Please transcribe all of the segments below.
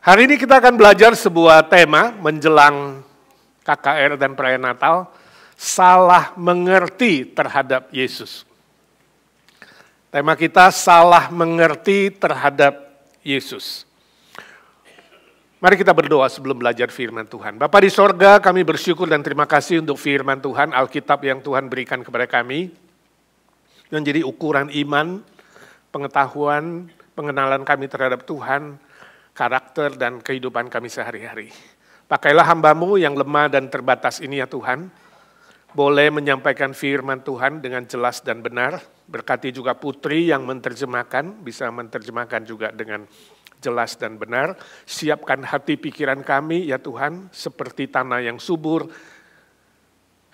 Hari ini kita akan belajar sebuah tema menjelang KKR dan perayaan Natal, salah mengerti terhadap Yesus. Tema kita salah mengerti terhadap Yesus. Mari kita berdoa sebelum belajar firman Tuhan. Bapa di sorga, kami bersyukur dan terima kasih untuk firman Tuhan, Alkitab yang Tuhan berikan kepada kami, yang jadi ukuran iman, pengetahuan, pengenalan kami terhadap Tuhan, karakter dan kehidupan kami sehari-hari. Pakailah hamba-Mu yang lemah dan terbatas ini ya Tuhan, boleh menyampaikan firman Tuhan dengan jelas dan benar. Berkati juga putri yang menerjemahkan, bisa menerjemahkan juga dengan jelas dan benar. Siapkan hati pikiran kami ya Tuhan, seperti tanah yang subur.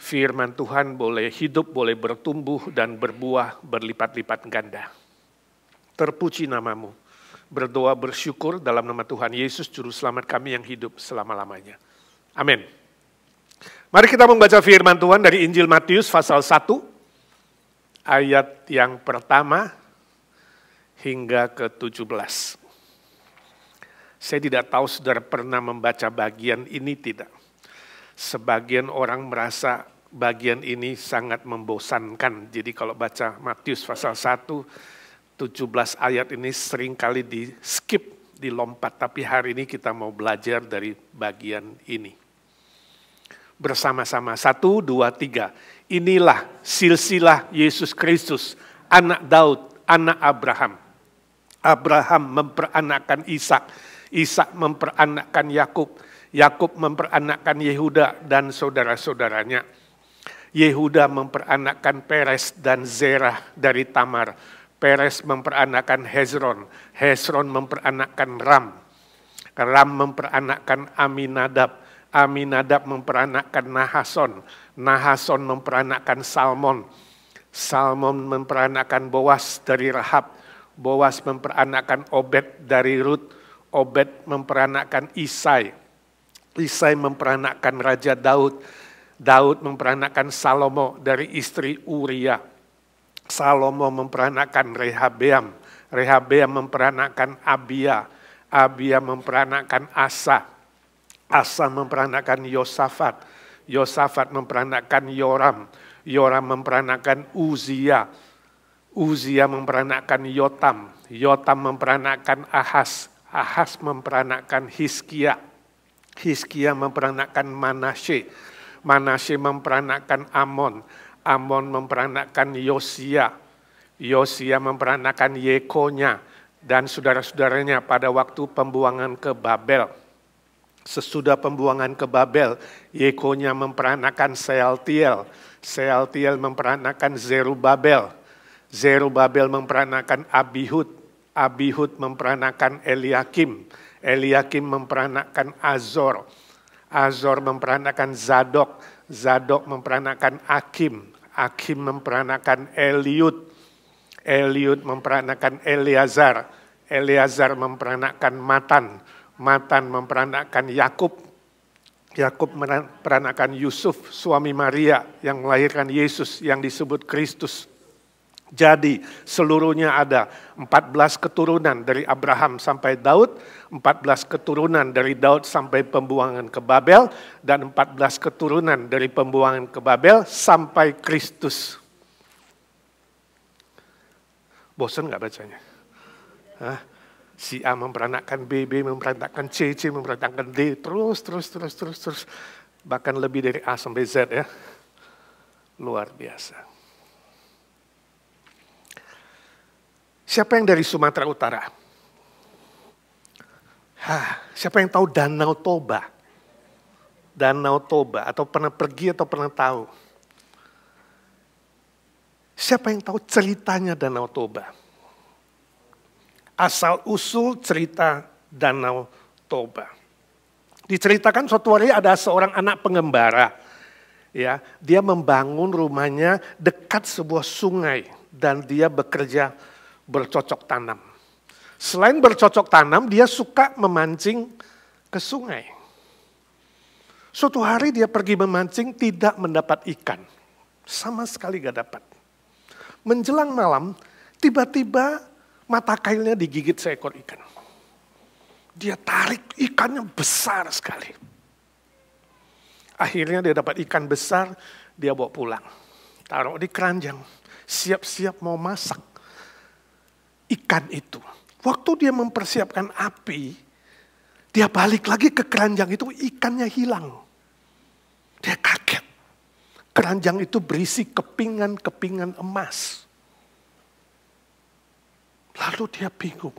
Firman Tuhan boleh hidup, boleh bertumbuh dan berbuah berlipat-lipat ganda. Terpuji nama-Mu. Berdoa bersyukur dalam nama Tuhan Yesus, Juru Selamat kami yang hidup selama-lamanya. Amin. Mari kita membaca firman Tuhan dari Injil Matius pasal 1, ayat yang pertama hingga ke-17. Saya tidak tahu saudara pernah membaca bagian ini tidak. Sebagian orang merasa bagian ini sangat membosankan. Jadi kalau baca Matius pasal 1, 17 ayat ini seringkali di skip, dilompat. Tapi hari ini kita mau belajar dari bagian ini. Bersama-sama, 1, 2, 3. Inilah silsilah Yesus Kristus, anak Daud, anak Abraham. Abraham memperanakkan Ishak, Ishak memperanakkan Yakub, Yakub memperanakkan Yehuda dan saudara-saudaranya. Yehuda memperanakkan Peres dan Zerah dari Tamar. Peres memperanakkan Hezron, Hezron memperanakkan Ram. Ram memperanakkan Aminadab, Aminadab memperanakkan Nahason, Nahason memperanakkan Salmon, Salmon memperanakkan Boas dari Rahab, Boas memperanakkan Obed dari Rut, Obed memperanakkan Isai, Isai memperanakkan Raja Daud, Daud memperanakkan Salomo dari istri Uria, Salomo memperanakkan Rehabeam, Rehabeam memperanakkan Abia, Abia memperanakkan Asa, Asa memperanakkan Yosafat, Yosafat memperanakkan Yoram, Yoram memperanakkan Uzia, Uzia memperanakkan Yotam, Yotam memperanakkan Ahas, Ahas memperanakkan Hizkia, Hizkia memperanakkan Manasye, Manasye memperanakkan Amon, Amon memperanakkan Yosia, Yosia memperanakkan Yekonya dan saudara-saudaranya pada waktu pembuangan ke Babel. Sesudah pembuangan ke Babel, Yekonya memperanakkan Sealtiel, Sealtiel memperanakkan Zerubabel, Zerubabel memperanakkan Abihud, Abihud memperanakkan Eliakim, Eliakim memperanakkan Azor, Azor memperanakkan Zadok, Zadok memperanakkan Akim, Akim memperanakkan Eliud, Eliud memperanakkan Eleazar, Eleazar memperanakkan Matan, Matan memperanakkan Yakub, Yakub memperanakkan Yusuf, suami Maria yang melahirkan Yesus yang disebut Kristus. Jadi seluruhnya ada 14 keturunan dari Abraham sampai Daud, 14 keturunan dari Daud sampai pembuangan ke Babel, dan 14 keturunan dari pembuangan ke Babel sampai Kristus. Bosan gak bacanya? Hah? Si A memperanakkan B, B memperanakkan C, C memperanakkan D, terus. Bahkan lebih dari A sampai Z ya. Luar biasa. Siapa yang dari Sumatera Utara? Siapa yang tahu Danau Toba? Danau Toba, atau pernah pergi atau pernah tahu? Siapa yang tahu ceritanya Danau Toba? Asal-usul cerita Danau Toba. Diceritakan suatu hari ada seorang anak pengembara. Ya, dia membangun rumahnya dekat sebuah sungai dan dia bekerja bercocok tanam. Selain bercocok tanam, dia suka memancing ke sungai. Suatu hari dia pergi memancing tidak mendapat ikan. Sama sekali gak dapat. Menjelang malam, tiba-tiba mata kailnya digigit seekor ikan. Dia tarik, ikannya besar sekali. Akhirnya dia dapat ikan besar, dia bawa pulang. Taruh di keranjang, siap-siap mau masak ikan itu. Waktu dia mempersiapkan api, dia balik lagi ke keranjang itu, ikannya hilang. Dia kaget. Keranjang itu berisi kepingan-kepingan emas. Lalu dia bingung.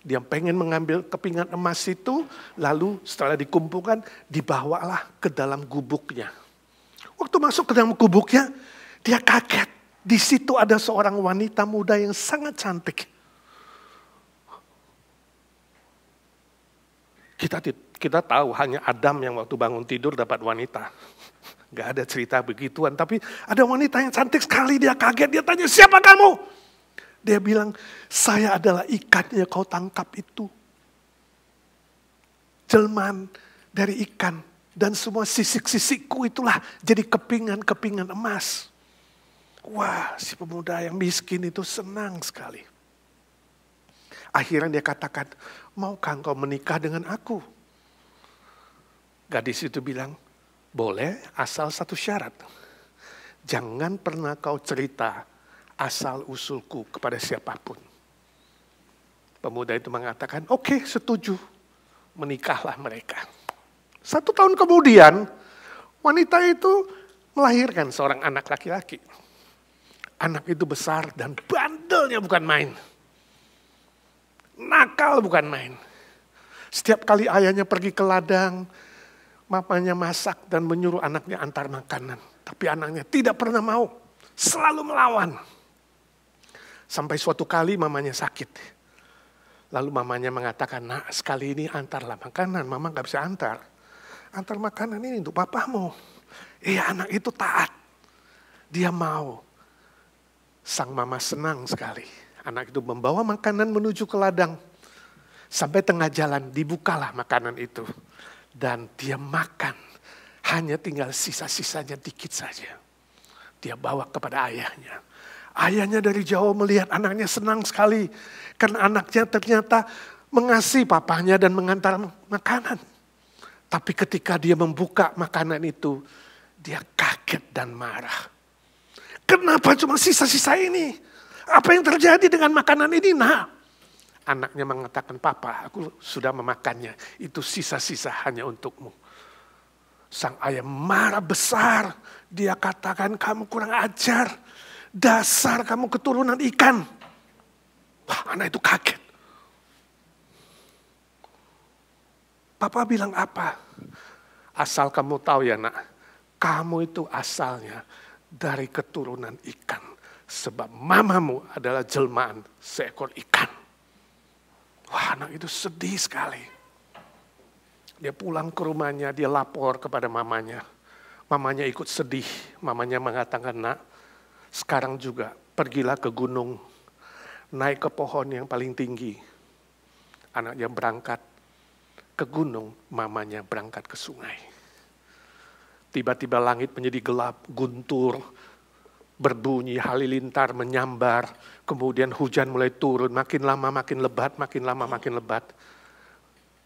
Dia pengen mengambil kepingan emas itu, lalu setelah dikumpulkan, dibawalah ke dalam gubuknya. Waktu masuk ke dalam gubuknya, dia kaget. Di situ ada seorang wanita muda yang sangat cantik. Kita tahu hanya Adam yang waktu bangun tidur dapat wanita. Gak ada cerita begituan, tapi ada wanita yang cantik sekali, dia kaget, dia tanya, siapa kamu? Dia bilang, saya adalah ikan yang kau tangkap itu. Jelmaan dari ikan. Dan semua sisik-sisikku itulah jadi kepingan-kepingan emas. Wah, si pemuda yang miskin itu senang sekali. Akhirnya dia katakan, maukah engkau menikah dengan aku? Gadis itu bilang, boleh asal satu syarat. Jangan pernah kau cerita asal usulku kepada siapapun. Pemuda itu mengatakan, oke, setuju. Menikahlah mereka. 1 tahun kemudian, wanita itu melahirkan seorang anak laki-laki. Anak itu besar dan bandelnya bukan main. Nakal bukan main. Setiap kali ayahnya pergi ke ladang, mamanya masak dan menyuruh anaknya antar makanan. Tapi anaknya tidak pernah mau, selalu melawan. Sampai suatu kali mamanya sakit. Lalu mamanya mengatakan, nak sekali ini antarlah makanan. Mama gak bisa antar. Antar makanan ini untuk papamu. Anak itu taat. Dia mau. Sang mama senang sekali. Anak itu membawa makanan menuju ke ladang. Sampai tengah jalan dibukalah makanan itu. Dan dia makan. Hanya tinggal sisa-sisanya dikit saja. Dia bawa kepada ayahnya. Ayahnya dari jauh melihat anaknya senang sekali. Karena anaknya ternyata mengasihi papahnya dan mengantar makanan. Tapi ketika dia membuka makanan itu, dia kaget dan marah. Kenapa cuma sisa-sisa ini? Apa yang terjadi dengan makanan ini, nak? Anaknya mengatakan, papa, aku sudah memakannya. Itu sisa-sisa hanya untukmu. Sang ayah marah besar. Dia katakan, kamu kurang ajar. Dasar kamu keturunan ikan. Wah, anak itu kaget. Papa bilang apa? Asal kamu tahu ya nak, kamu itu asalnya dari keturunan ikan. Sebab mamamu adalah jelmaan seekor ikan. Wah, anak itu sedih sekali. Dia pulang ke rumahnya, dia lapor kepada mamanya. Mamanya ikut sedih. Mamanya mengatakan, nak, sekarang juga pergilah ke gunung, naik ke pohon yang paling tinggi. Anaknya berangkat ke gunung, mamanya berangkat ke sungai. Tiba-tiba langit menjadi gelap, guntur, berbunyi, halilintar menyambar. Kemudian hujan mulai turun, makin lama makin lebat, makin lama makin lebat.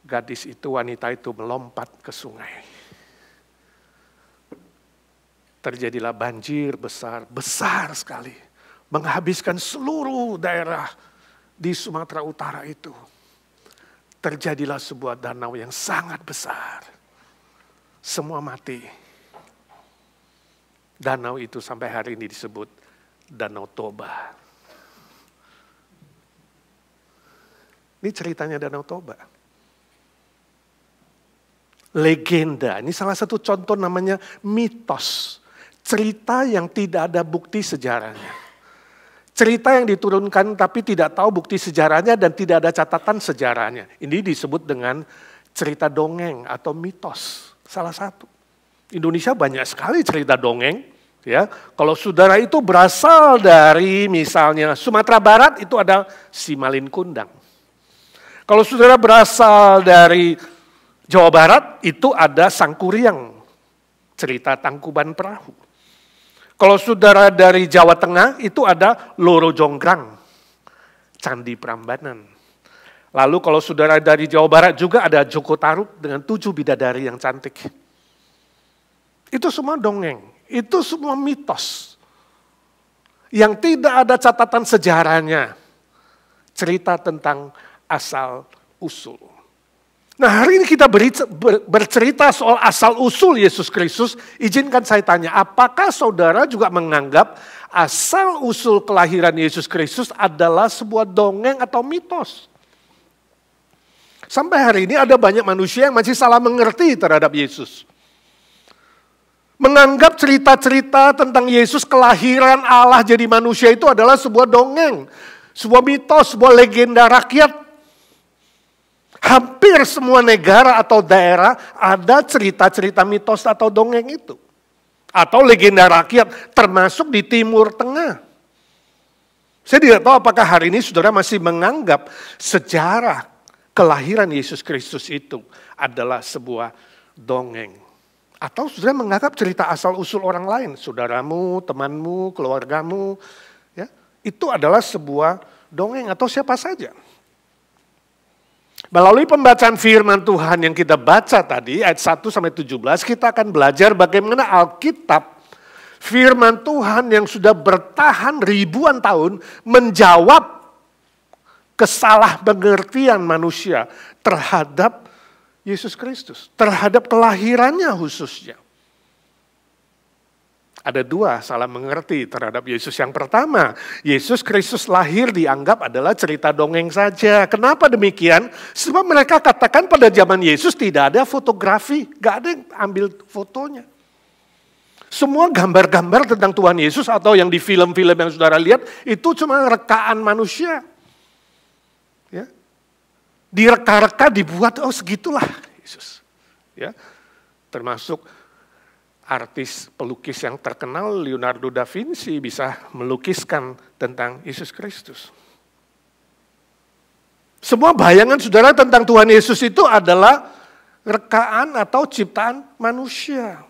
Gadis itu, wanita itu melompat ke sungai. Terjadilah banjir besar sekali. Menghabiskan seluruh daerah di Sumatera Utara itu. Terjadilah sebuah danau yang sangat besar. Semua mati. Danau itu sampai hari ini disebut Danau Toba. Ini ceritanya Danau Toba. Legenda, ini salah satu contoh namanya mitos. Cerita yang tidak ada bukti sejarahnya. Cerita yang diturunkan tapi tidak tahu bukti sejarahnya dan tidak ada catatan sejarahnya. Ini disebut dengan cerita dongeng atau mitos. Salah satu. Indonesia banyak sekali cerita dongeng. Ya, kalau saudara itu berasal dari misalnya Sumatera Barat itu ada Simalin Kundang. Kalau saudara berasal dari Jawa Barat itu ada Sangkuriang, cerita Tangkuban Perahu. Kalau saudara dari Jawa Tengah itu ada Loro Jonggrang, Candi Prambanan. Lalu kalau saudara dari Jawa Barat juga ada Joko Tarub dengan 7 bidadari yang cantik. Itu semua dongeng, itu semua mitos. Yang tidak ada catatan sejarahnya. Cerita tentang asal-usul. Nah, hari ini kita bercerita soal asal-usul Yesus Kristus. Izinkan saya tanya, apakah saudara juga menganggap asal-usul kelahiran Yesus Kristus adalah sebuah dongeng atau mitos? Sampai hari ini ada banyak manusia yang masih salah mengerti terhadap Yesus. Menganggap cerita-cerita tentang Yesus kelahiran Allah jadi manusia itu adalah sebuah dongeng. Sebuah mitos, sebuah legenda rakyat. Hampir semua negara atau daerah ada cerita-cerita mitos atau dongeng itu. Atau legenda rakyat termasuk di Timur Tengah. Saya tidak tahu apakah hari ini saudara masih menganggap sejarah kelahiran Yesus Kristus itu adalah sebuah dongeng. Atau saudara menganggap cerita asal-usul orang lain, saudaramu, temanmu, keluargamu, ya, itu adalah sebuah dongeng atau siapa saja. Melalui pembacaan firman Tuhan yang kita baca tadi, ayat 1-17, kita akan belajar bagaimana Alkitab, firman Tuhan yang sudah bertahan ribuan tahun, menjawab kesalahpengertian manusia terhadap Yesus Kristus, terhadap kelahirannya khususnya. Ada 2 salah mengerti terhadap Yesus. Yang pertama, Yesus Kristus lahir dianggap adalah cerita dongeng saja. Kenapa demikian? Sebab mereka katakan pada zaman Yesus tidak ada fotografi, gak ada yang ambil fotonya. Semua gambar-gambar tentang Tuhan Yesus atau yang di film-film yang saudara lihat, itu cuma rekaan manusia. Ya. Direka-reka dibuat, oh segitulah Yesus. Ya. Termasuk artis pelukis yang terkenal Leonardo da Vinci bisa melukiskan tentang Yesus Kristus. Semua bayangan saudara tentang Tuhan Yesus itu adalah rekaan atau ciptaan manusia.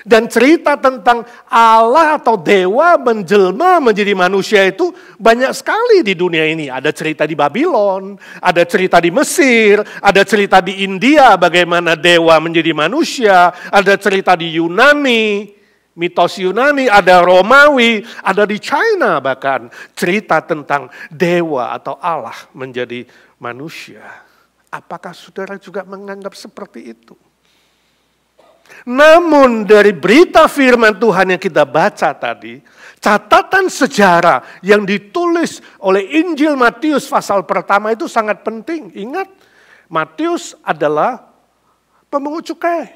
Dan cerita tentang Allah atau dewa menjelma menjadi manusia itu banyak sekali di dunia ini. Ada cerita di Babylon, ada cerita di Mesir, ada cerita di India bagaimana dewa menjadi manusia, ada cerita di Yunani, mitos Yunani, ada Romawi, ada di China bahkan cerita tentang dewa atau Allah menjadi manusia. Apakah saudara juga menganggap seperti itu? Namun dari berita firman Tuhan yang kita baca tadi, catatan sejarah yang ditulis oleh Injil Matius pasal pertama itu sangat penting. Ingat, Matius adalah pemungut cukai.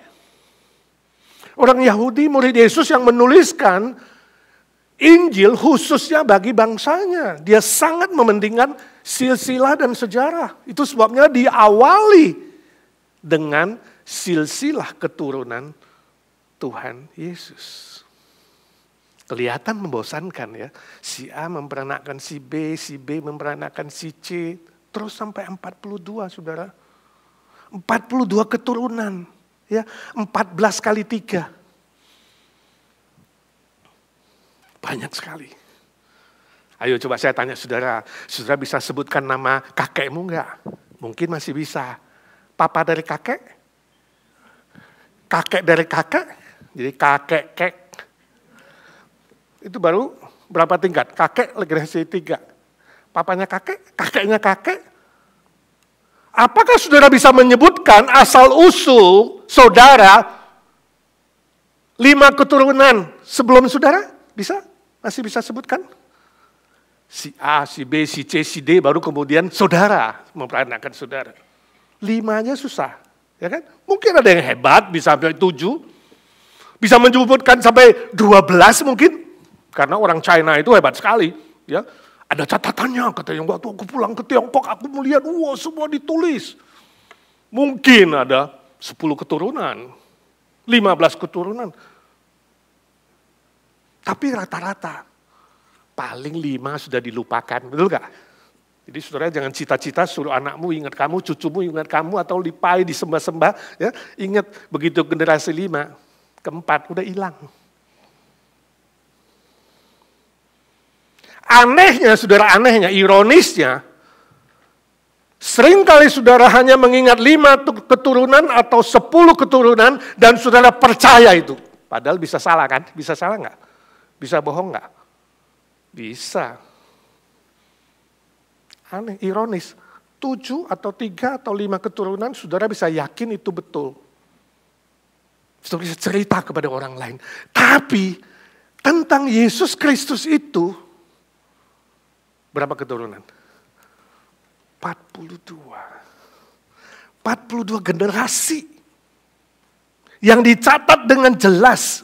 Orang Yahudi, murid Yesus yang menuliskan Injil khususnya bagi bangsanya. Dia sangat mementingkan silsilah dan sejarah. Itu sebabnya diawali dengan silsilah keturunan Tuhan Yesus. Kelihatan membosankan ya. Si A memperanakkan si B memperanakkan si C. Terus sampai 42 saudara. 42 keturunan. Ya, 14 kali 3. Banyak sekali. Ayo coba saya tanya saudara. Saudara bisa sebutkan nama kakekmu enggak? Mungkin masih bisa. Papa dari kakek? Kakek dari kakek, jadi kakek-kek. Itu baru berapa tingkat? Kakek generasi 3. Papanya kakek, kakeknya kakek. Apakah saudara bisa menyebutkan asal-usul saudara 5 keturunan sebelum saudara? Bisa? Masih bisa sebutkan? Si A, si B, si C, si D, baru kemudian saudara, memperanakkan saudara. 5-nya susah. Ya kan? Mungkin ada yang hebat, bisa sampai 7. Bisa menyebutkan sampai 12 mungkin. Karena orang China itu hebat sekali. Ya, ada catatannya, katanya waktu aku pulang ke Tiongkok, aku melihat, wah semua ditulis. Mungkin ada 10 keturunan, 15 keturunan. Tapi rata-rata, paling 5 sudah dilupakan, betul gak? Jadi saudara jangan cita-cita suruh anakmu ingat kamu, cucumu ingat kamu, atau lipai disembah-sembah. Ya, ingat begitu generasi 5, keempat udah hilang. Anehnya saudara, anehnya, ironisnya, Seringkali saudara hanya mengingat 5 keturunan atau 10 keturunan dan saudara percaya itu. Padahal bisa salah kan? Bisa salah nggak? Bisa bohong nggak? Bisa. Aneh, ironis. 7 atau 3 atau 5 keturunan saudara bisa yakin itu betul. Saudara bisa cerita kepada orang lain. Tapi tentang Yesus Kristus itu, berapa keturunan? 42 generasi yang dicatat dengan jelas.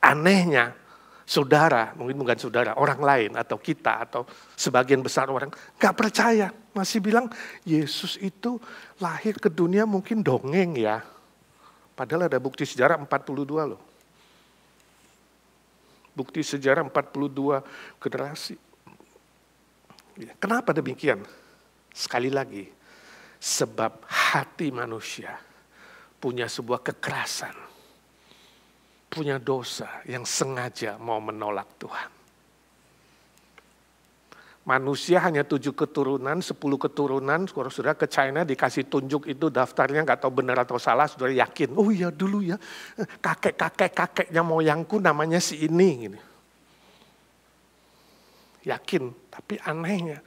Anehnya, saudara, mungkin bukan saudara, orang lain atau kita atau sebagian besar orang gak percaya. Masih bilang Yesus itu lahir ke dunia mungkin dongeng ya. Padahal ada bukti sejarah 42 loh. Bukti sejarah 42 generasi. Kenapa demikian? Sekali lagi, sebab hati manusia punya sebuah kekerasan, punya dosa yang sengaja mau menolak Tuhan. Manusia hanya 7 keturunan, 10 keturunan, saudara ke China dikasih tunjuk itu daftarnya, nggak tahu benar atau salah, saudara yakin, oh iya dulu ya, kakeknya moyangku namanya si ini. Gitu. Yakin, tapi anehnya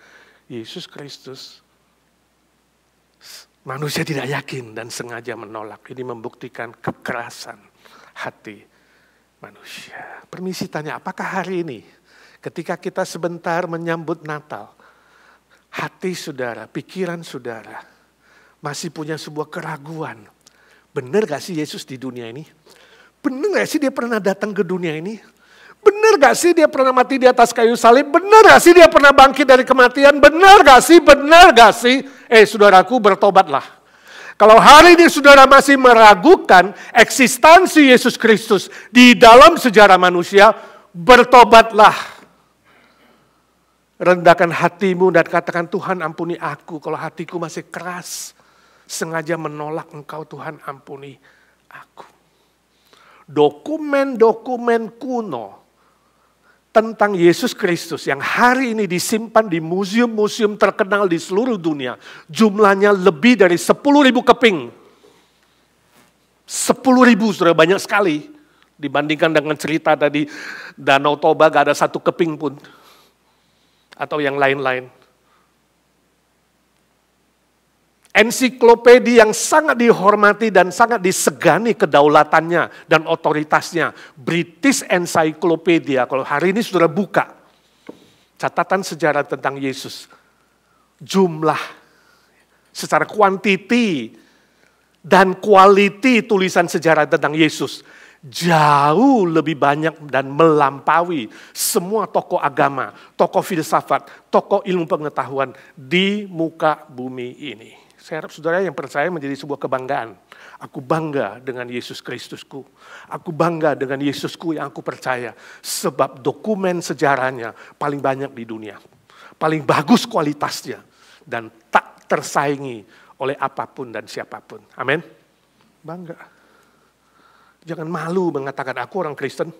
Yesus Kristus manusia tidak yakin dan sengaja menolak. Ini membuktikan kekerasan hati manusia. Permisi tanya, apakah hari ini ketika kita sebentar menyambut Natal, hati saudara, pikiran saudara masih punya sebuah keraguan. Benar gak sih Yesus di dunia ini? Benar gak sih dia pernah datang ke dunia ini? Benar gak sih dia pernah mati di atas kayu salib? Benar gak sih dia pernah bangkit dari kematian? Benar gak sih? Benar gak sih? Saudaraku, bertobatlah. Kalau hari ini saudara masih meragukan eksistensi Yesus Kristus di dalam sejarah manusia, bertobatlah. Rendahkan hatimu dan katakan, Tuhan ampuni aku kalau hatiku masih keras. Sengaja menolak Engkau, Tuhan ampuni aku. Dokumen-dokumen kuno tentang Yesus Kristus yang hari ini disimpan di museum-museum terkenal di seluruh dunia. Jumlahnya lebih dari 10.000 keping. 10.000 sudah banyak sekali. Dibandingkan dengan cerita tadi Danau Toba gak ada 1 keping pun. Atau yang lain-lain. Ensiklopedia yang sangat dihormati dan sangat disegani kedaulatannya dan otoritasnya. British Encyclopedia, kalau hari ini saudara buka catatan sejarah tentang Yesus. Jumlah, secara kuantiti dan quality tulisan sejarah tentang Yesus jauh lebih banyak dan melampaui semua tokoh agama, tokoh filsafat, tokoh ilmu pengetahuan di muka bumi ini. Saya harap saudara yang percaya menjadi sebuah kebanggaan. Aku bangga dengan Yesus Kristusku. Aku bangga dengan Yesusku yang aku percaya. Sebab dokumen sejarahnya paling banyak di dunia. Paling bagus kualitasnya. Dan tak tersaingi oleh apapun dan siapapun. Amin. Bangga. Jangan malu mengatakan aku orang Kristen.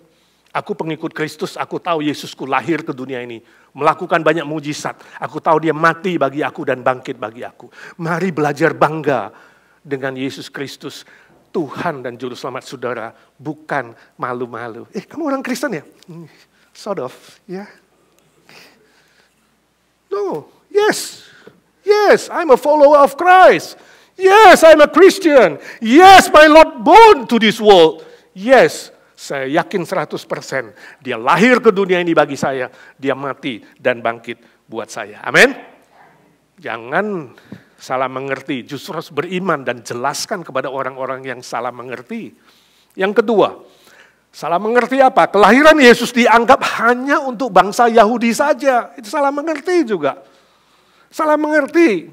Aku pengikut Kristus, aku tahu Yesusku lahir ke dunia ini. Melakukan banyak mujizat. Aku tahu dia mati bagi aku dan bangkit bagi aku. Mari belajar bangga dengan Yesus Kristus. Tuhan dan Juru Selamat saudara. Bukan malu-malu. Kamu orang Kristen ya? Sort of, ya. No, yes. Yes, I'm a follower of Christ. Yes, I'm a Christian. Yes, my Lord born to this world. Yes, saya yakin 100% dia lahir ke dunia ini bagi saya. Dia mati dan bangkit buat saya. Amin. Jangan salah mengerti. Justru harus beriman dan jelaskan kepada orang-orang yang salah mengerti. Yang kedua, salah mengerti apa? Kelahiran Yesus dianggap hanya untuk bangsa Yahudi saja. Itu salah mengerti juga. Salah mengerti.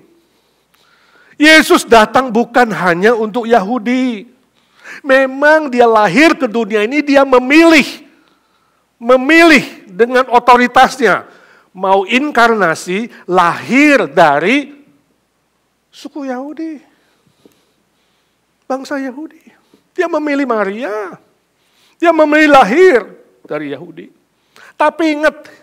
Yesus datang bukan hanya untuk Yahudi. Memang dia lahir ke dunia ini, dia memilih dengan otoritasnya. Mau inkarnasi, lahir dari suku Yahudi. Bangsa Yahudi. Dia memilih Maria. Dia memilih lahir dari Yahudi. Tapi ingat,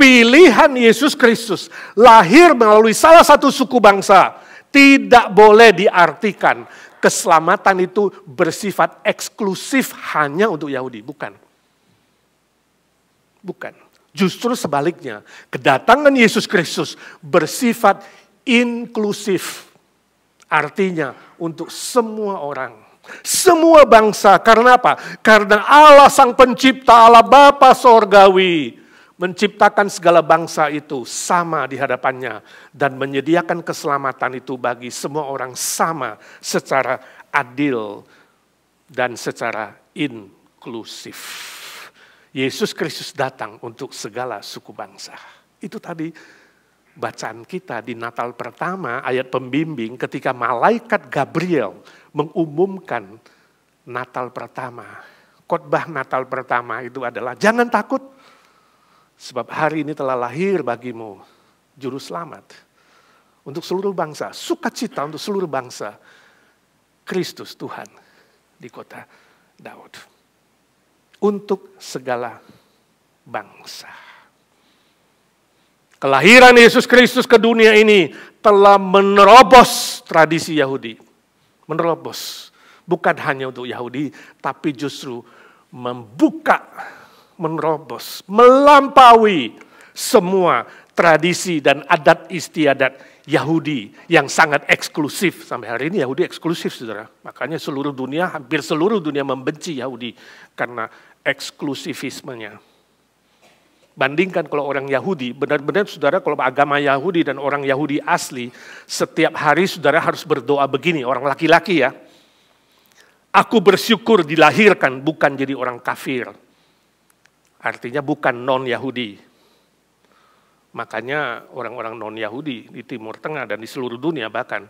pilihan Yesus Kristus lahir melalui salah satu suku bangsa, tidak boleh diartikan keselamatan itu bersifat eksklusif hanya untuk Yahudi. Bukan. Justru sebaliknya, kedatangan Yesus Kristus bersifat inklusif. Artinya untuk semua orang, semua bangsa. Karena apa? Karena Allah Sang Pencipta, Allah Bapa Sorgawi, menciptakan segala bangsa itu sama di hadapannya dan menyediakan keselamatan itu bagi semua orang sama secara adil dan secara inklusif. Yesus Kristus datang untuk segala suku bangsa. Itu tadi bacaan kita di Natal pertama, ayat pembimbing ketika malaikat Gabriel mengumumkan Natal pertama. Khotbah Natal pertama itu adalah jangan takut, sebab hari ini telah lahir bagimu juru selamat untuk seluruh bangsa, sukacita untuk seluruh bangsa, Kristus Tuhan di kota Daud. Untuk segala bangsa. Kelahiran Yesus Kristus ke dunia ini telah menerobos tradisi Yahudi. Menerobos. Bukan hanya untuk Yahudi, tapi justru membuka, menerobos, melampaui semua tradisi dan adat istiadat Yahudi yang sangat eksklusif. Sampai hari ini Yahudi eksklusif, saudara. Makanya seluruh dunia, hampir seluruh dunia membenci Yahudi karena eksklusifismenya. Bandingkan kalau orang Yahudi, benar-benar saudara kalau agama Yahudi dan orang Yahudi asli, setiap hari saudara harus berdoa begini, orang laki-laki ya. Aku bersyukur dilahirkan bukan jadi orang kafir. Artinya bukan non-Yahudi. Makanya orang-orang non-Yahudi di Timur Tengah dan di seluruh dunia bahkan,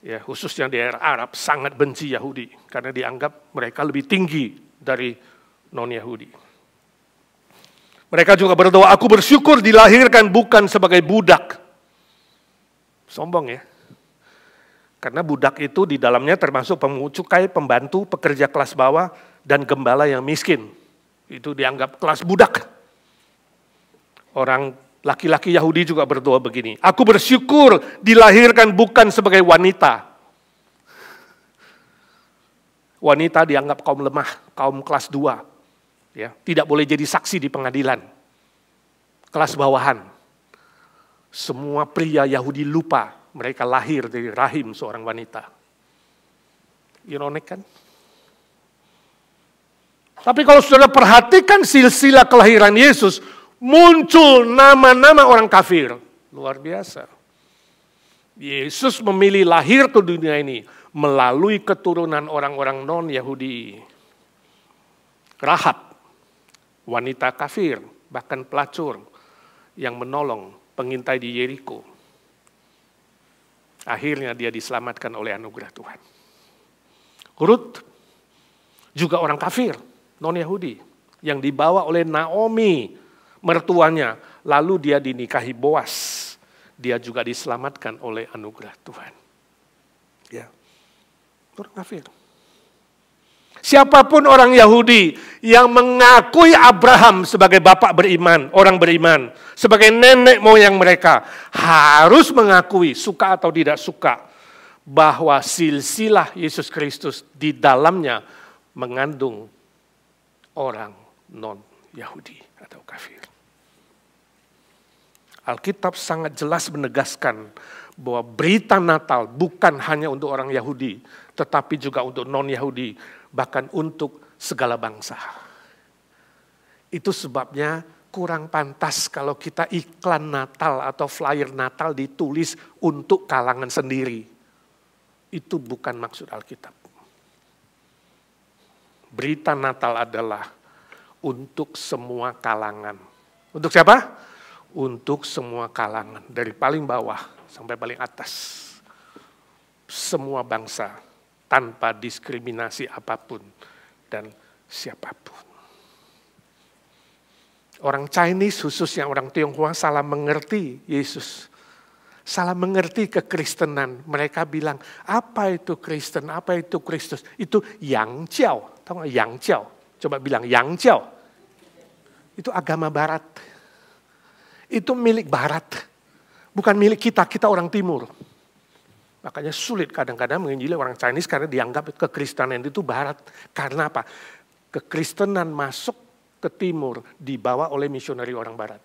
ya khususnya di daerah Arab sangat benci Yahudi. Karena dianggap mereka lebih tinggi dari non-Yahudi. Mereka juga berdoa, aku bersyukur dilahirkan bukan sebagai budak. Sombong ya. Karena budak itu di dalamnya termasuk pemungut cukai, pembantu, pekerja kelas bawah, dan gembala yang miskin. Itu dianggap kelas budak. Orang laki-laki Yahudi juga berdoa begini, aku bersyukur dilahirkan bukan sebagai wanita. Wanita dianggap kaum lemah, kaum kelas 2. Ya, tidak boleh jadi saksi di pengadilan. Kelas bawahan. Semua pria Yahudi lupa mereka lahir dari rahim seorang wanita. Ironik kan? Tapi kalau saudara perhatikan silsilah kelahiran Yesus, muncul nama-nama orang kafir. Luar biasa. Yesus memilih lahir ke dunia ini melalui keturunan orang-orang non-Yahudi. Rahab, wanita kafir, bahkan pelacur yang menolong pengintai di Yeriko. Akhirnya dia diselamatkan oleh anugerah Tuhan. Rut, juga orang kafir, non-Yahudi, yang dibawa oleh Naomi, mertuanya, lalu dia dinikahi Boas. Dia juga diselamatkan oleh anugerah Tuhan. Ya, orang kafir. Siapapun orang Yahudi yang mengakui Abraham sebagai bapak beriman, orang beriman, sebagai nenek moyang mereka, harus mengakui, suka atau tidak suka, bahwa silsilah Yesus Kristus di dalamnya mengandung orang non-Yahudi atau kafir. Alkitab sangat jelas menegaskan bahwa berita Natal bukan hanya untuk orang Yahudi, tetapi juga untuk non-Yahudi, bahkan untuk segala bangsa. Itu sebabnya kurang pantas kalau kita iklan Natal atau flyer Natal ditulis untuk kalangan sendiri. Itu bukan maksud Alkitab. Berita Natal adalah untuk semua kalangan. Untuk siapa? Untuk semua kalangan, dari paling bawah sampai paling atas. Semua bangsa, tanpa diskriminasi apapun dan siapapun. Orang Chinese khususnya orang Tionghoa salah mengerti Yesus. Salah mengerti kekristenan. Mereka bilang, apa itu Kristen, apa itu Kristus? Itu Yang Jiao. Tahu nggak Yang Jiao? Coba bilang Yang Jiao. Itu agama barat. itu milik barat. Bukan milik kita, kita orang timur. Makanya sulit kadang-kadang menginjili orang Chinese karena dianggap kekristenan itu barat. Karena apa? Kekristenan masuk ke timur dibawa oleh misionari orang barat.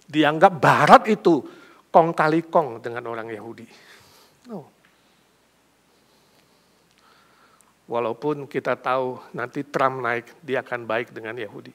Dianggap barat itu kong kali kong dengan orang Yahudi. No. Walaupun kita tahu nanti Trump naik, dia akan baik dengan Yahudi.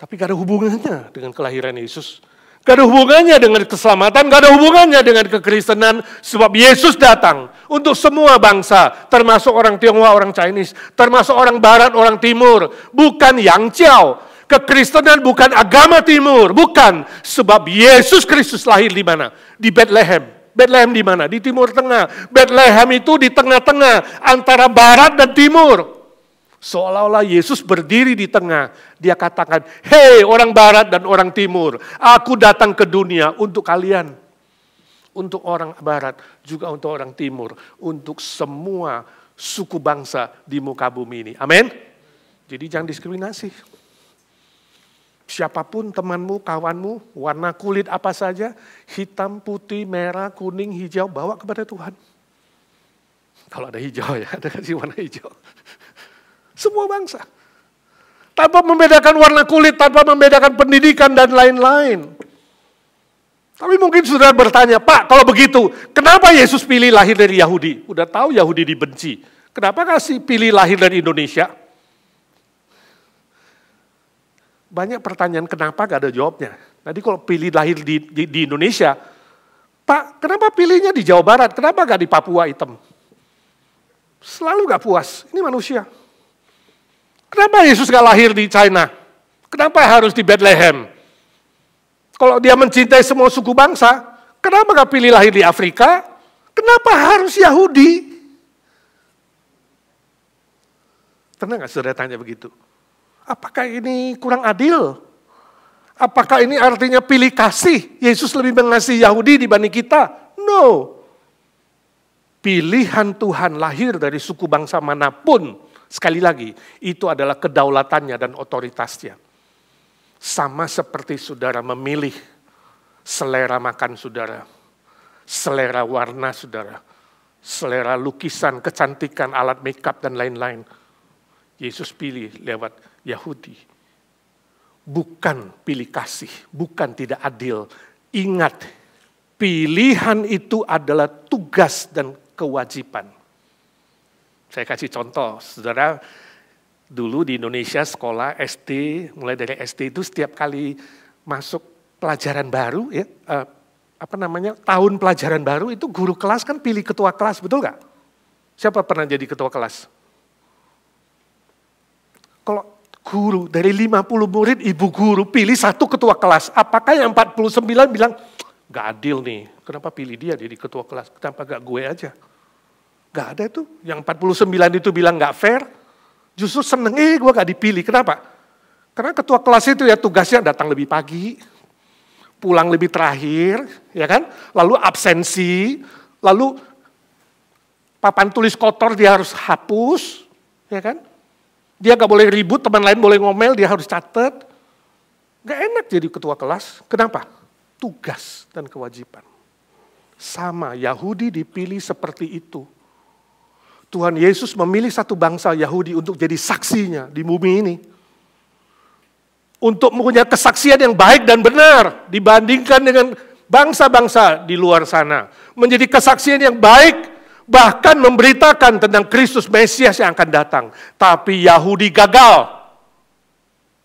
Tapi gak ada hubungannya dengan kelahiran Yesus. Gak ada hubungannya dengan keselamatan, gak ada hubungannya dengan kekristenan. Sebab Yesus datang untuk semua bangsa, termasuk orang Tionghoa, orang Chinese, termasuk orang Barat, orang Timur. Bukan Yang Jiao. Kekristenan bukan agama Timur, bukan. Sebab Yesus Kristus lahir di mana? Di Bethlehem. Bethlehem di mana? Di Timur Tengah. Bethlehem itu di tengah-tengah antara Barat dan Timur. Seolah-olah Yesus berdiri di tengah. Dia katakan, hei orang Barat dan orang Timur, aku datang ke dunia untuk kalian. Untuk orang Barat, juga untuk orang Timur. Untuk semua suku bangsa di muka bumi ini. Amin. Jadi jangan diskriminasi. Siapapun temanmu, kawanmu, warna kulit apa saja, hitam, putih, merah, kuning, hijau, bawa kepada Tuhan. Kalau ada hijau ya, ada kasih warna hijau. Semua bangsa. Tanpa membedakan warna kulit, tanpa membedakan pendidikan dan lain-lain. Tapi mungkin saudara bertanya, Pak kalau begitu, kenapa Yesus pilih lahir dari Yahudi? Udah tahu Yahudi dibenci. Kenapa kasih pilih lahir dari Indonesia? Banyak pertanyaan kenapa gak ada jawabnya. Tadi kalau pilih lahir di Indonesia, Pak kenapa pilihnya di Jawa Barat? Kenapa gak di Papua hitam? Selalu gak puas, ini manusia. Kenapa Yesus gak lahir di China? Kenapa harus di Bethlehem? Kalau dia mencintai semua suku bangsa, kenapa gak pilih lahir di Afrika? Kenapa harus Yahudi? Pernah gak saudara tanya begitu? Apakah ini kurang adil? Apakah ini artinya pilih kasih? Yesus lebih mengasihi Yahudi dibanding kita? No. Pilihan Tuhan lahir dari suku bangsa manapun, sekali lagi, itu adalah kedaulatannya dan otoritasnya. Sama seperti saudara memilih selera makan saudara, selera warna saudara, selera lukisan, kecantikan, alat makeup dan lain-lain. Yesus pilih lewat Yahudi. Bukan pilih kasih, bukan tidak adil. Ingat, pilihan itu adalah tugas dan kewajiban. Saya kasih contoh, saudara, dulu di Indonesia sekolah SD, mulai dari SD itu setiap kali masuk pelajaran baru, ya, tahun pelajaran baru itu guru kelas kan pilih ketua kelas, betul nggak? Siapa pernah jadi ketua kelas? Kalau guru dari 50 murid, ibu guru pilih satu ketua kelas. Apakah yang 49 bilang, gak adil nih, kenapa pilih dia jadi ketua kelas, kenapa gak gue aja? Gak ada itu, yang 49 itu bilang gak fair, justru seneng, gue gak dipilih, kenapa? Karena ketua kelas itu ya tugasnya datang lebih pagi, pulang lebih terakhir, ya kan? Lalu absensi, lalu papan tulis kotor dia harus hapus, ya kan? Dia gak boleh ribut, teman lain boleh ngomel, dia harus catat. Gak enak jadi ketua kelas. Kenapa? Tugas dan kewajiban. Sama, Yahudi dipilih seperti itu. Tuhan Yesus memilih satu bangsa Yahudi untuk jadi saksinya di bumi ini. Untuk mempunyai kesaksian yang baik dan benar dibandingkan dengan bangsa-bangsa di luar sana. Menjadi kesaksian yang baik, bahkan memberitakan tentang Kristus Mesias yang akan datang. Tapi Yahudi gagal.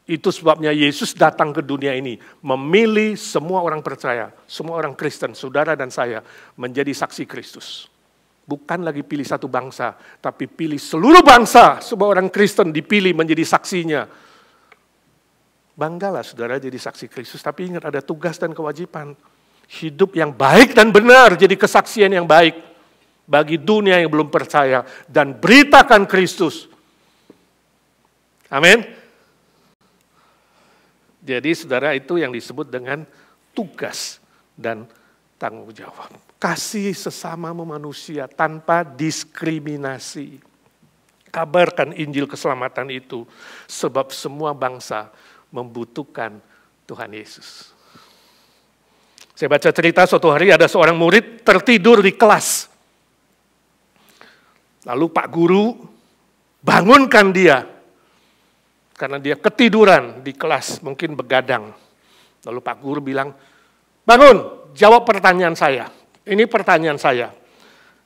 Itu sebabnya Yesus datang ke dunia ini. Memilih semua orang percaya, semua orang Kristen, saudara dan saya, menjadi saksi Kristus. Bukan lagi pilih satu bangsa, tapi pilih seluruh bangsa. Semua orang Kristen dipilih menjadi saksinya. Banggalah saudara jadi saksi Kristus, tapi ingat ada tugas dan kewajiban. Hidup yang baik dan benar, jadi kesaksian yang baik bagi dunia yang belum percaya, dan beritakan Kristus. Amin. Jadi saudara, itu yang disebut dengan tugas dan tanggung jawab. Kasih sesama manusia tanpa diskriminasi. Kabarkan Injil keselamatan itu, sebab semua bangsa membutuhkan Tuhan Yesus. Saya baca cerita suatu hari ada seorang murid tertidur di kelas. Lalu Pak Guru bangunkan dia. Karena dia ketiduran di kelas, mungkin begadang. Lalu Pak Guru bilang, bangun, jawab pertanyaan saya. Ini pertanyaan saya.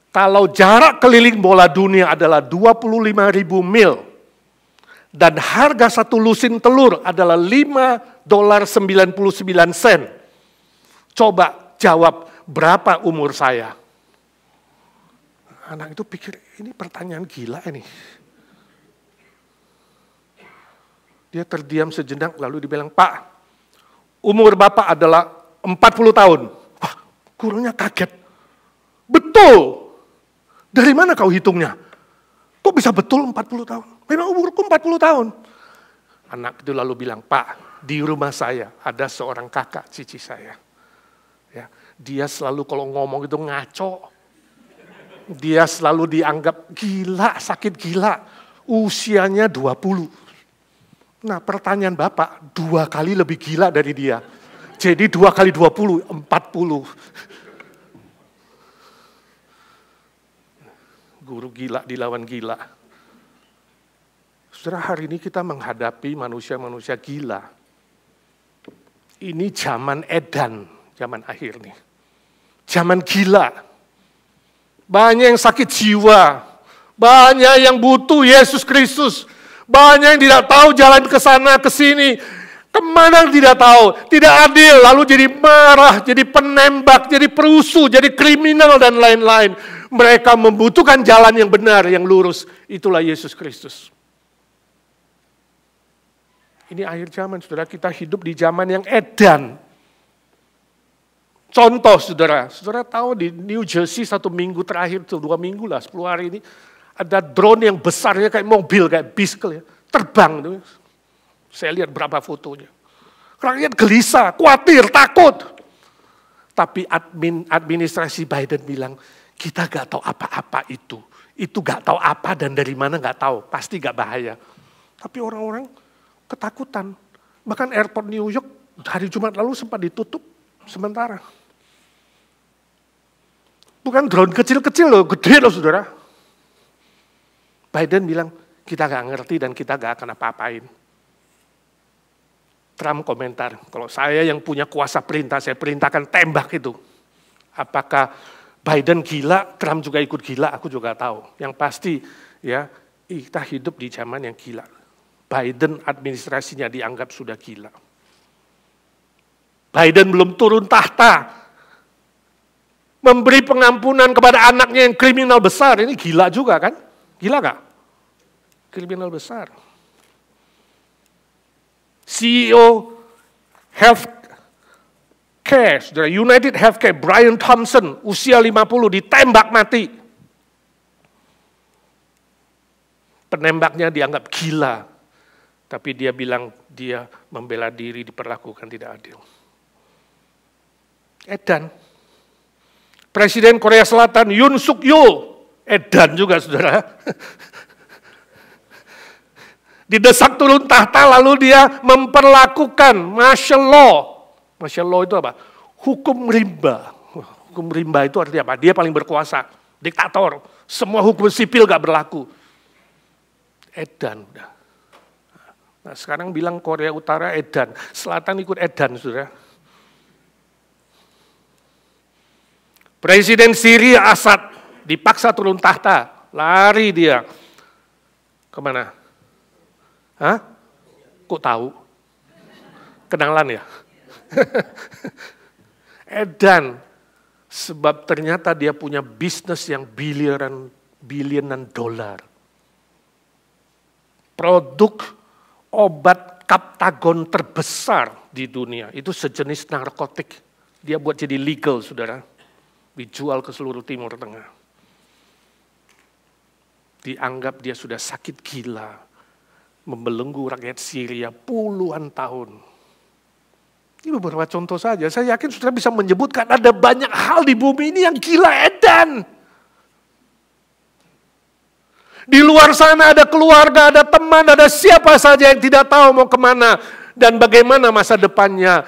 Kalau jarak keliling bola dunia adalah 25.000 mil, dan harga satu lusin telur adalah $5.99. Coba jawab berapa umur saya. Anak itu pikir, ini pertanyaan gila ini. Dia terdiam sejenak lalu dibilang, Pak, umur Bapak adalah 40 tahun. Wah, gurunya kaget. Betul. Dari mana kau hitungnya? Kok bisa betul 40 tahun? Memang umurku 40 tahun. Anak itu lalu bilang, Pak, di rumah saya ada seorang kakak cici saya. Ya, dia selalu kalau ngomong itu ngaco. Dia selalu dianggap gila, sakit gila. Usianya 20. Nah, pertanyaan Bapak 2 kali lebih gila dari dia. Jadi 2 kali 20, 40. Guru gila dilawan gila. Saudara, hari ini kita menghadapi manusia-manusia gila. Ini zaman edan. Zaman akhir nih. Zaman gila. Banyak yang sakit jiwa. Banyak yang butuh Yesus Kristus. Banyak yang tidak tahu jalan ke sana, ke sini. Kemana tidak tahu. Tidak adil. Lalu jadi marah, jadi penembak, jadi perusuh, jadi kriminal dan lain-lain. Mereka membutuhkan jalan yang benar, yang lurus. Itulah Yesus Kristus. Ini akhir zaman, saudara. Kita hidup di zaman yang edan. Contoh, saudara tahu di New Jersey 1 minggu terakhir, 2 minggu lah, 10 hari ini, ada drone yang besarnya kayak mobil, kayak bis, terbang. Tuh. Saya lihat berapa fotonya. Rakyat gelisah, khawatir, takut. Tapi administrasi Biden bilang, kita gak tahu apa-apa itu. Itu gak tahu apa dan dari mana gak tahu, pasti gak bahaya. Tapi orang-orang ketakutan. Bahkan airport New York hari Jumat lalu sempat ditutup sementara. Bukan drone kecil-kecil loh, gede loh saudara. Biden bilang, kita gak ngerti dan kita gak akan apa-apain. Trump komentar, kalau saya yang punya kuasa perintah, saya perintahkan tembak itu. Apakah Biden gila, Trump juga ikut gila, aku juga tahu. Yang pasti, ya kita hidup di zaman yang gila. Biden administrasinya dianggap sudah gila. Biden belum turun tahta. Memberi pengampunan kepada anaknya yang kriminal besar. Ini gila juga kan? Gila gak? Kriminal besar. CEO Healthcare, saudara, United Healthcare, Brian Thompson, usia 50, ditembak mati. Penembaknya dianggap gila. Tapi dia bilang dia membela diri, diperlakukan tidak adil. Edan. Presiden Korea Selatan Yoon Suk Yeol, edan juga saudara. Didesak turun tahta lalu dia memperlakukan martial law. Martial law itu apa? Hukum rimba. Hukum rimba itu artinya apa? Dia paling berkuasa, diktator. Semua hukum sipil gak berlaku. Edan udah. Nah, sekarang bilang Korea Utara edan, Selatan ikut edan saudara. Presiden Syria Assad dipaksa turun tahta, lari dia. Kemana? Hah? Kok tahu? Kenalan ya? Edan, sebab ternyata dia punya bisnis yang bilionan dolar. Produk obat Kaptagon terbesar di dunia, itu sejenis narkotik. Dia buat jadi legal, saudara. Dijual ke seluruh Timur Tengah. Dianggap dia sudah sakit gila, membelenggu rakyat Syria puluhan tahun. Ini beberapa contoh saja. Saya yakin saudara bisa menyebutkan ada banyak hal di bumi ini yang gila edan. Di luar sana ada keluarga, ada teman, ada siapa saja yang tidak tahu mau kemana. Dan bagaimana masa depannya?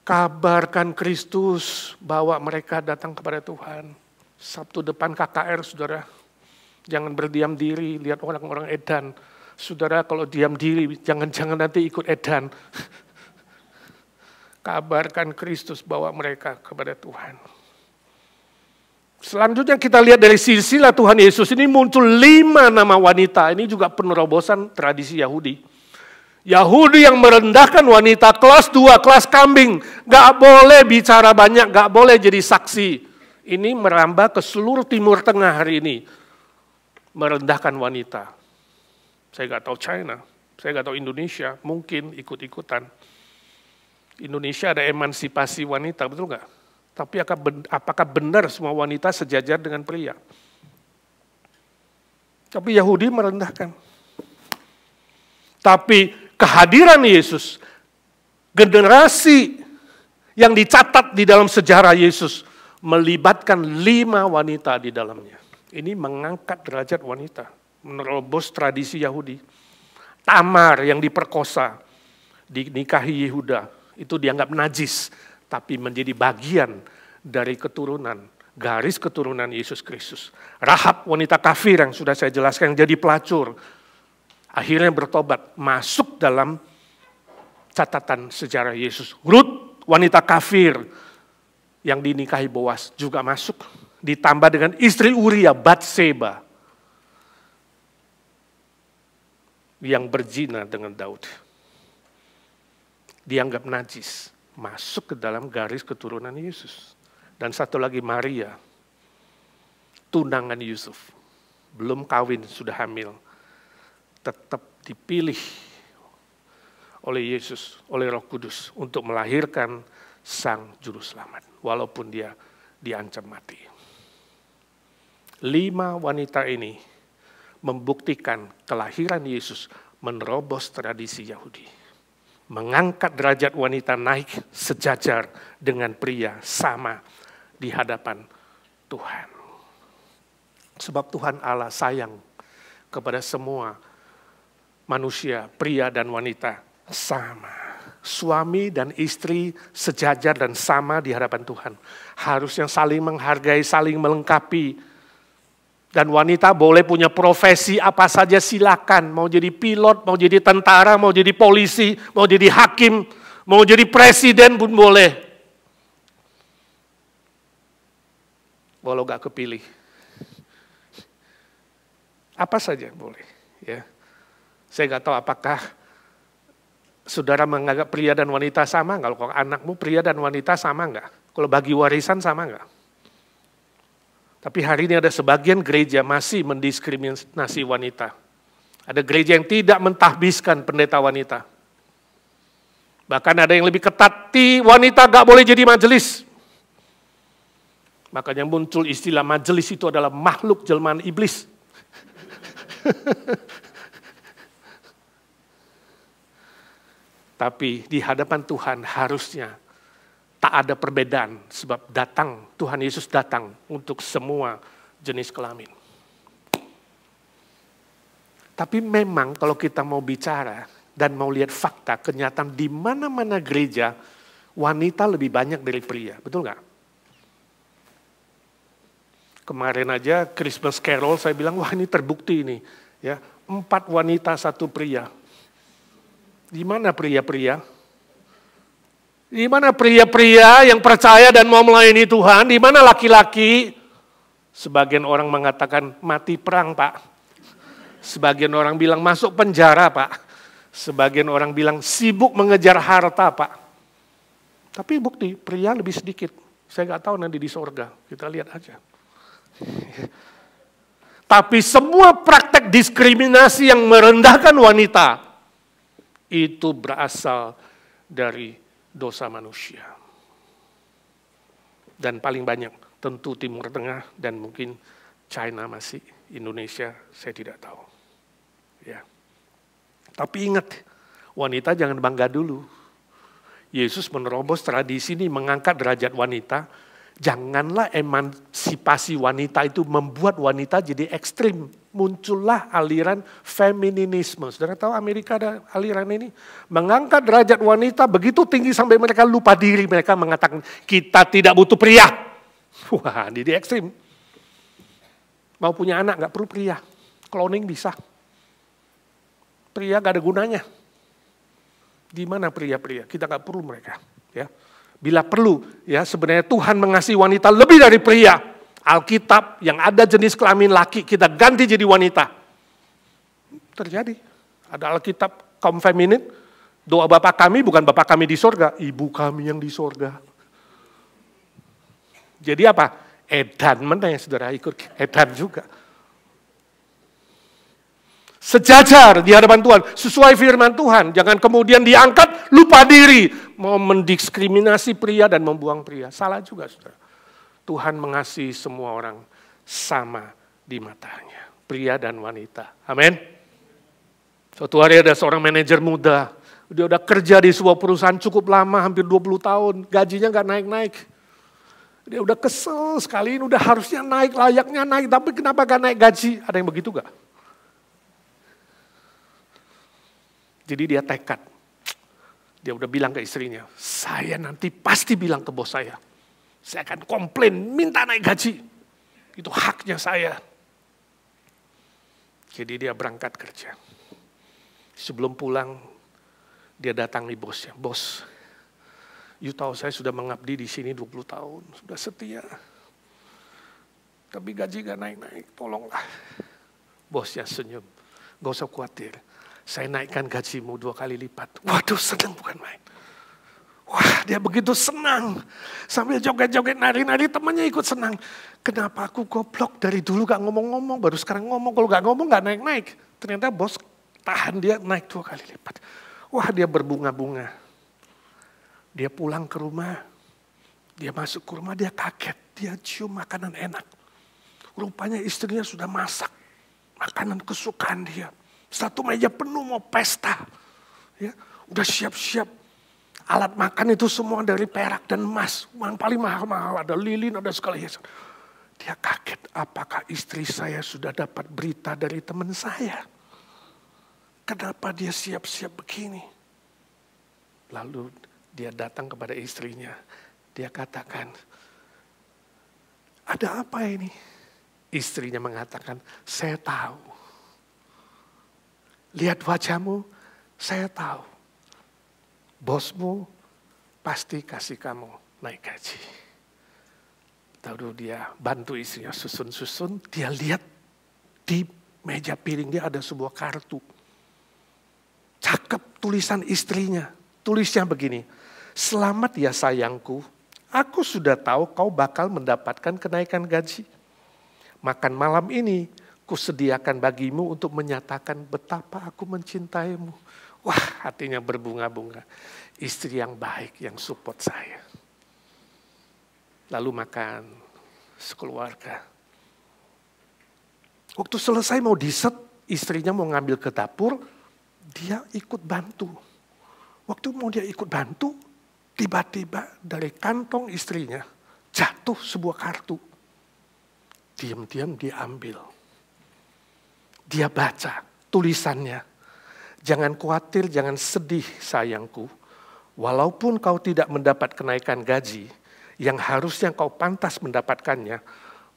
Kabarkan Kristus, bawa mereka datang kepada Tuhan. Sabtu depan KKR, saudara. Jangan berdiam diri, lihat orang-orang edan. Saudara, kalau diam diri, jangan-jangan nanti ikut edan. Kabarkan Kristus, bawa mereka kepada Tuhan. Selanjutnya kita lihat dari silsilah Tuhan Yesus ini muncul 5 nama wanita. Ini juga penerobosan tradisi Yahudi. Yahudi yang merendahkan wanita kelas 2, kelas kambing. Gak boleh bicara banyak, gak boleh jadi saksi. Ini merambah ke seluruh Timur Tengah hari ini. Merendahkan wanita. Saya gak tahu China, saya gak tahu Indonesia, mungkin ikut-ikutan. Indonesia ada emansipasi wanita, betul gak? Tapi apakah benar semua wanita sejajar dengan pria? Tapi Yahudi merendahkan. Tapi kehadiran Yesus, generasi yang dicatat di dalam sejarah Yesus, melibatkan 5 wanita di dalamnya. Ini mengangkat derajat wanita, menerobos tradisi Yahudi. Tamar yang diperkosa, dinikahi Yehuda, itu dianggap najis, tapi menjadi bagian dari keturunan, garis keturunan Yesus Kristus. Rahab, wanita kafir yang sudah saya jelaskan, yang jadi pelacur, akhirnya bertobat, masuk dalam catatan sejarah Yesus. Rut, wanita kafir yang dinikahi Boas, juga masuk. Ditambah dengan istri Uria, Batseba, yang berzina dengan Daud. Dianggap najis, masuk ke dalam garis keturunan Yesus. Dan satu lagi Maria, tunangan Yusuf, belum kawin, sudah hamil. Tetap dipilih oleh Yesus, oleh Roh Kudus untuk melahirkan Sang Juru Selamat, walaupun dia diancam mati. 5 wanita ini membuktikan kelahiran Yesus menerobos tradisi Yahudi, mengangkat derajat wanita naik sejajar dengan pria, sama di hadapan Tuhan. Sebab Tuhan Allah sayang kepada semua manusia, pria dan wanita sama. Suami dan istri sejajar dan sama di hadapan Tuhan. Harusnya saling menghargai, saling melengkapi. Dan wanita boleh punya profesi apa saja silakan. Mau jadi pilot, mau jadi tentara, mau jadi polisi, mau jadi hakim, mau jadi presiden pun boleh. Walau gak kepilih. Apa saja boleh. Ya. Saya gak tahu apakah saudara menganggap pria dan wanita sama enggak? Kalau anakmu pria dan wanita sama enggak? Kalau bagi warisan sama enggak? Tapi hari ini ada sebagian gereja masih mendiskriminasi wanita. Ada gereja yang tidak mentahbiskan pendeta wanita. Bahkan ada yang lebih ketat, wanita gak boleh jadi majelis. Makanya muncul istilah majelis itu adalah makhluk jelmaan iblis. Tapi di hadapan Tuhan harusnya tak ada perbedaan, sebab Tuhan Yesus datang untuk semua jenis kelamin. Tapi memang kalau kita mau bicara dan mau lihat fakta, kenyataan di mana-mana gereja, wanita lebih banyak dari pria, betul nggak? Kemarin aja Christmas Carol saya bilang, wah ini terbukti ini, ya 4 wanita 1 pria. Di mana pria-pria? Di mana pria-pria yang percaya dan mau melayani Tuhan? Di mana laki-laki? Sebagian orang mengatakan mati perang, Pak. Sebagian orang bilang masuk penjara, Pak. Sebagian orang bilang sibuk mengejar harta, Pak. Tapi bukti, pria lebih sedikit. Saya nggak tahu nanti di sorga, kita lihat aja. Tapi semua praktek diskriminasi yang merendahkan wanita, itu berasal dari dosa manusia. Dan paling banyak tentu Timur Tengah dan mungkin China masih, Indonesia saya tidak tahu. Ya. Tapi ingat, wanita jangan bangga dulu. Yesus menerobos tradisi ini, mengangkat derajat wanita Janganlah emansipasi wanita itu membuat wanita jadi ekstrim. Muncullah aliran feminisme. Saudara tahu Amerika ada aliran ini? Mengangkat derajat wanita begitu tinggi sampai mereka lupa diri. Mereka mengatakan, kita tidak butuh pria. Wah, jadi ekstrim. Mau punya anak gak perlu pria. Cloning bisa. Pria gak ada gunanya. Di mana pria-pria? Kita gak perlu mereka. Ya. Bila perlu, ya sebenarnya Tuhan mengasihi wanita lebih dari pria. Alkitab yang ada jenis kelamin laki, kita ganti jadi wanita. Terjadi. Ada Alkitab kaum feminin, doa Bapa kami bukan Bapa kami di sorga, Ibu kami yang di sorga. Jadi apa? Edan, mana yang saudara ikut? Edan juga. Sejajar di hadapan Tuhan, sesuai firman Tuhan. Jangan kemudian diangkat, lupa diri. Mau mendiskriminasi pria dan membuang pria. Salah juga, saudara. Tuhan mengasihi semua orang sama di matanya. Pria dan wanita. Amin. Suatu hari ada seorang manajer muda. Dia udah kerja di sebuah perusahaan cukup lama, hampir 20 tahun. Gajinya gak naik-naik. Dia udah kesel sekali, udah harusnya naik, layaknya naik. Tapi kenapa gak naik gaji? Ada yang begitu gak? Jadi dia tekad. Dia udah bilang ke istrinya, saya nanti pasti bilang ke bos saya. Saya akan komplain, minta naik gaji. Itu haknya saya. Jadi dia berangkat kerja. Sebelum pulang, dia datangi bosnya. Bos, you tahu saya sudah mengabdi di sini 20 tahun. Sudah setia. Tapi gaji gak naik-naik, tolonglah. Bosnya senyum, gak usah khawatir. Saya naikkan gajimu 2 kali lipat. Waduh, senang bukan main. Wah, dia begitu senang. Sambil joget-joget, nari-nari, temannya ikut senang. Kenapa aku goblok dari dulu gak ngomong-ngomong, baru sekarang ngomong. Kalau gak ngomong gak naik-naik. Ternyata bos tahan dia naik 2 kali lipat. Wah, dia berbunga-bunga. Dia pulang ke rumah. Dia masuk ke rumah, dia kaget. Dia cium makanan enak. Rupanya istrinya sudah masak. Makanan kesukaan dia. Satu meja penuh mau pesta. Ya, udah siap-siap. Alat makan itu semua dari perak dan emas. Yang paling mahal-mahal. Ada lilin, ada segala hiasan. Dia kaget. Apakah istri saya sudah dapat berita dari teman saya? Kenapa dia siap-siap begini? Lalu dia datang kepada istrinya. Dia katakan, ada apa ini? Istrinya mengatakan, saya tahu. Lihat wajahmu, saya tahu. Bosmu pasti kasih kamu naik gaji. Lalu dia bantu istrinya susun-susun. Dia lihat di meja piring dia ada sebuah kartu. Cakep tulisan istrinya. Tulisnya begini. Selamat ya sayangku. Aku sudah tahu kau bakal mendapatkan kenaikan gaji. Makan malam ini kusediakan bagimu untuk menyatakan betapa aku mencintaimu. Wah, hatinya berbunga-bunga. Istri yang baik, yang support saya. Lalu makan sekeluarga. Waktu selesai mau diset, istrinya mau ngambil ke dapur, dia ikut bantu. Waktu mau dia ikut bantu, tiba-tiba dari kantong istrinya jatuh sebuah kartu. Diam-diam dia ambil. Dia baca tulisannya. Jangan khawatir, jangan sedih sayangku. Walaupun kau tidak mendapat kenaikan gaji, yang harusnya kau pantas mendapatkannya,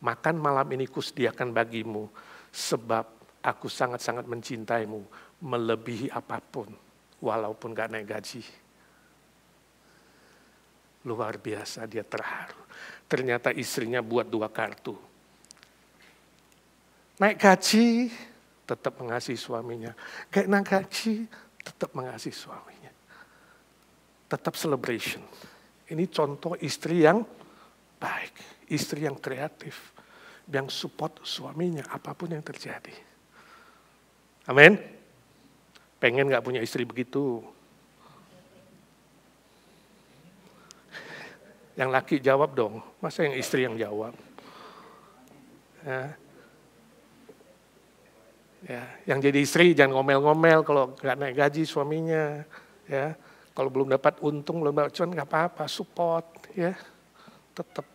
makan malam ini kusediakan bagimu, sebab aku sangat-sangat mencintaimu, melebihi apapun, walaupun gak naik gaji. Luar biasa, dia terharu. Ternyata istrinya buat 2 kartu. Naik gaji, tetap mengasihi suaminya. Gak naik gaji, tetap mengasihi suaminya. Tetap celebration. Ini contoh istri yang baik. Istri yang kreatif. Yang support suaminya apapun yang terjadi. Amin. Pengen gak punya istri begitu? Yang laki jawab dong. Masa yang istri yang jawab? Ya, yang jadi istri jangan ngomel-ngomel kalau nggak naik gaji suaminya, ya. Kalau belum dapat untung, belum dapat cuan nggak apa-apa, support, ya, tetap.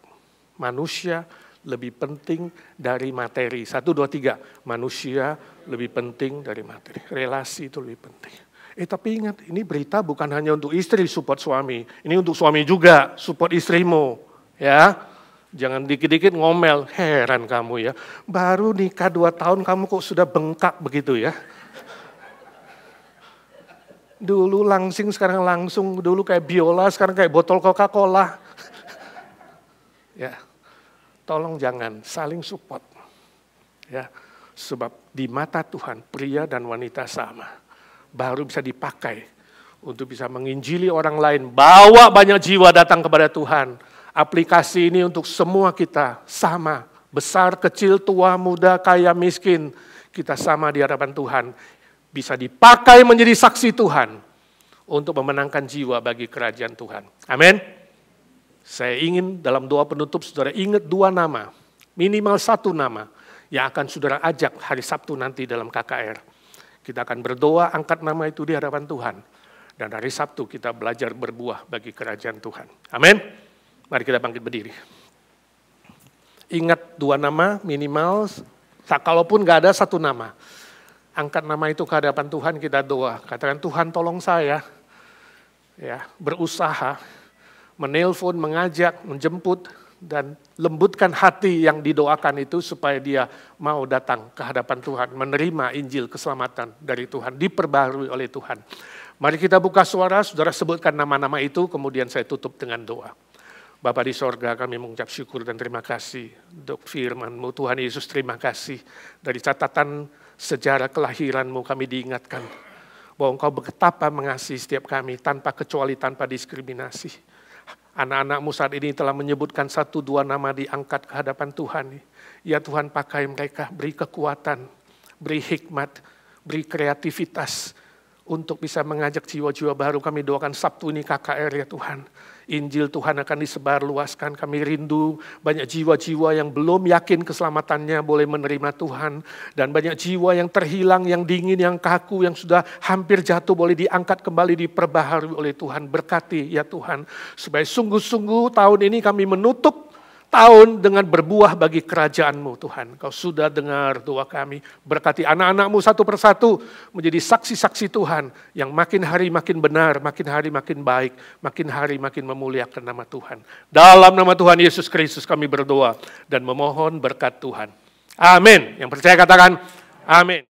Manusia lebih penting dari materi. 1, 2, 3. Manusia lebih penting dari materi. Relasi itu lebih penting. Tapi ingat, ini berita bukan hanya untuk istri support suami. Ini untuk suami juga, support istrimu. Ya, jangan dikit-dikit ngomel. Heran kamu ya, baru nikah 2 tahun kamu kok sudah bengkak begitu ya. Dulu langsing, sekarang langsung. Dulu kayak biola, sekarang kayak botol Coca-Cola. Ya. Tolong jangan saling support, ya, sebab di mata Tuhan pria dan wanita sama, baru bisa dipakai untuk bisa menginjili orang lain, bawa banyak jiwa datang kepada Tuhan. Aplikasi ini untuk semua kita sama, besar, kecil, tua, muda, kaya, miskin, kita sama di hadapan Tuhan, bisa dipakai menjadi saksi Tuhan untuk memenangkan jiwa bagi kerajaan Tuhan. Amin. Saya ingin dalam doa penutup saudara ingat 2 nama, minimal 1 nama yang akan saudara ajak hari Sabtu nanti dalam KKR. Kita akan berdoa angkat nama itu di hadapan Tuhan. Dan hari Sabtu kita belajar berbuah bagi kerajaan Tuhan. Amin. Mari kita bangkit berdiri. Ingat 2 nama minimal, kalaupun gak ada 1 nama. Angkat nama itu ke hadapan Tuhan, kita doa. Katakan, Tuhan tolong saya ya, berusaha menelpon, mengajak, menjemput, dan lembutkan hati yang didoakan itu supaya dia mau datang ke hadapan Tuhan, menerima Injil keselamatan dari Tuhan, diperbaharui oleh Tuhan. Mari kita buka suara, saudara sebutkan nama-nama itu, kemudian saya tutup dengan doa. Bapa di sorga, kami mengucap syukur dan terima kasih untuk firman-Mu. Tuhan Yesus, terima kasih. Dari catatan sejarah kelahiran-Mu kami diingatkan bahwa Engkau betapa mengasihi setiap kami tanpa kecuali, tanpa diskriminasi. Anak-anak-Mu saat ini telah menyebutkan 1, 2 nama diangkat ke hadapan Tuhan. Ya Tuhan, pakai mereka, beri kekuatan, beri hikmat, beri kreativitas untuk bisa mengajak jiwa-jiwa baru. Kami doakan Sabtu ini KKR ya Tuhan. Injil Tuhan akan disebarluaskan. Kami rindu banyak jiwa-jiwa yang belum yakin keselamatannya boleh menerima Tuhan. Dan banyak jiwa yang terhilang, yang dingin, yang kaku, yang sudah hampir jatuh boleh diangkat kembali, diperbaharui oleh Tuhan. Berkati ya Tuhan. Supaya sungguh-sungguh tahun ini kami menutup tahun dengan berbuah bagi kerajaan-Mu Tuhan. Kau sudah dengar doa kami. Berkati anak-anak-Mu satu persatu menjadi saksi-saksi Tuhan yang makin hari makin benar, makin hari makin baik, makin hari makin memuliakan nama Tuhan. Dalam nama Tuhan Yesus Kristus kami berdoa dan memohon berkat Tuhan. Amin. Yang percaya katakan amin.